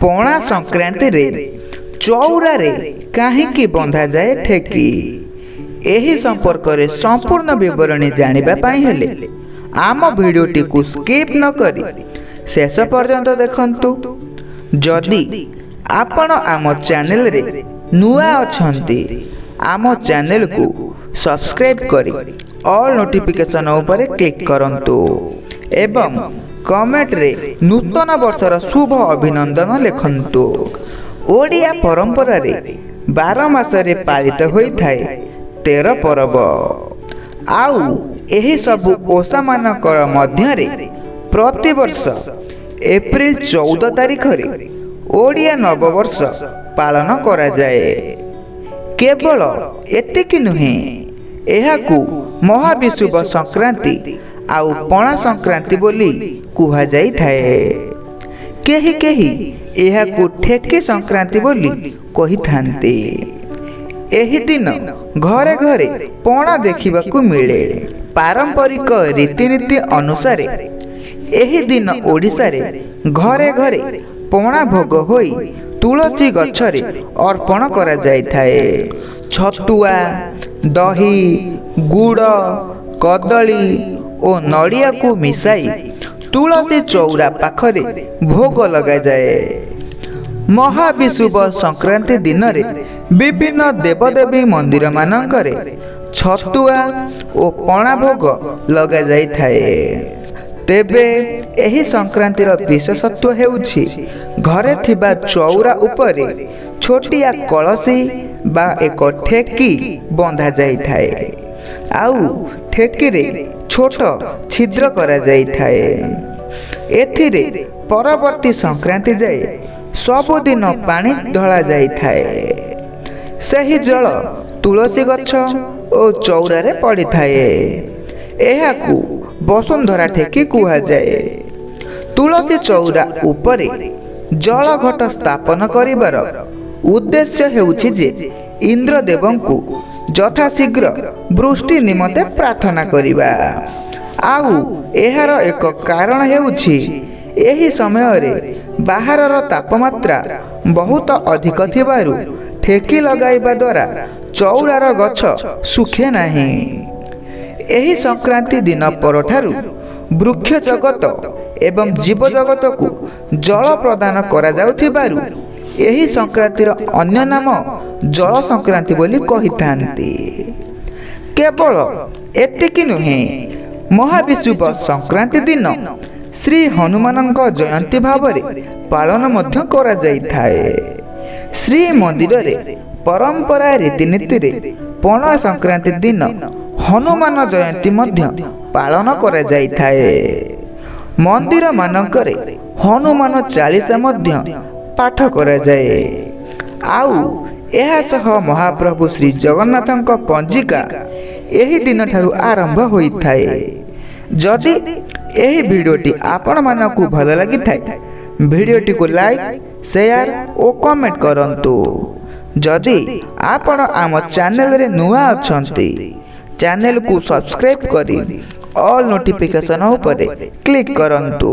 पणा संक्रांति रे चौरा रे काहेकि बंधा जाए ठेकी एही संपर्क रे संपूर्ण विवरणी जानिबा पाई हेले आम भिडियोटी को स्किप न करी शेष पर्यंत देखंतु। जदि आपण आम चैनल रे नुआ अछंती आम चैनल को सब्सक्राइब करी ऑल नोटिफिकेशन ऊपर क्लिक करंतु एवं कमेंट रे नूतन वर्षर शुभ अभिनंदन लिखंतु। ओडिया परंपरा रे 12 मास रे पालित होई थाए 13 पर्व आउ एही सबु ओषा मानकर मध्य रे प्रति वर्ष एप्रिल 14 तारिख रे ओडिया नववर्ष पालन करा जाए। केवल एतिकी नुहे एहाकू महाविषुव संक्रांति आउ पणा संक्रांति बोली कुहा जाई थाए। केही केही एहाकू ठेकी संक्रांति बोली कही थांती। एही दिन घरे घरे पणा देखिबाकू मिले। पारंपरिक रीतिनीति अनुसार एही दिन ओडिशा रे घरे घरे पणा भोग होई तुलसी गछरे अर्पण करा जाय थाए। छतुआ दही गुड़ कदली और नड़िया को मिसाई तुलसी चौरा पाखरे भोग लगा जाए। महाविषुव संक्रांति दिन रे विभिन्न देवदेवी मंदिर मानकरे छतुआ और पणा भोग लगा जाय थाए। तेबे एही संक्रांतिर विशेषत्व हेउछि घरे थिबा चौरा उपरे छोटिया कलसी बा एक ठेकी बंधा जाई थाए आउ ठेकी रे छोट छिद्र करा जाई थाए। एथिरे परवर्ती संक्रांति जाए सबुदिन पानी ढला जाई थाए। सही जल तुलसी गछ और चौरा रे पड़ी थाए। एहाकू वसुंधरा ठेकी कुहा जाए। तुलसी चौरा उपरे जल घट स्थापन करिबार उद्देश्य हेउछि जे इंद्रदेवंकु यथाशीघ्र वृष्टि निमंते प्रार्थना करिबा। आउ एहार एक कारण हेउछि एही समय रे बाहरर तापमात्रा बहुत अधिक थिबारु ठेकी लगाइबा द्वारा चौरार गछ सुखे नाही। एही संक्रांति दिन परठारु वृक्ष जगत एवं जीव जगत को जल प्रदान करा जाउथिबारु एही संक्रांतिर अन्य नाम जल संक्रांति बोली कहिथांती। केवल एतिकी नुहे महाविषुव संक्रांति दिन श्री हनुमानक जयंती भावरे पालन मध्य करा जाई थाए। श्री मंदिर रे परंपरा रीतिनीति रे पणा संक्रांति दिन हनुमान जयंती मध्य पालन करा जाई थाए। मंदिर मानकरे हनुमान चालीसा मध्य पाठ करा जाए। आउ एहा सह महाप्रभु श्री जगन्नाथक पंजिका एही दिन ठारू आरंभ होई थाए। जदि एही वीडियोटी आपण मानकू भल लागि थाए वीडियोटी को लाइक शेयर और कमेंट करंतु। जदि आपण आम चैनल रे नुआ अछंती चैनल को सब्सक्राइब करी ऑल नोटिफिकेशन ऊपर क्लिक करंतु।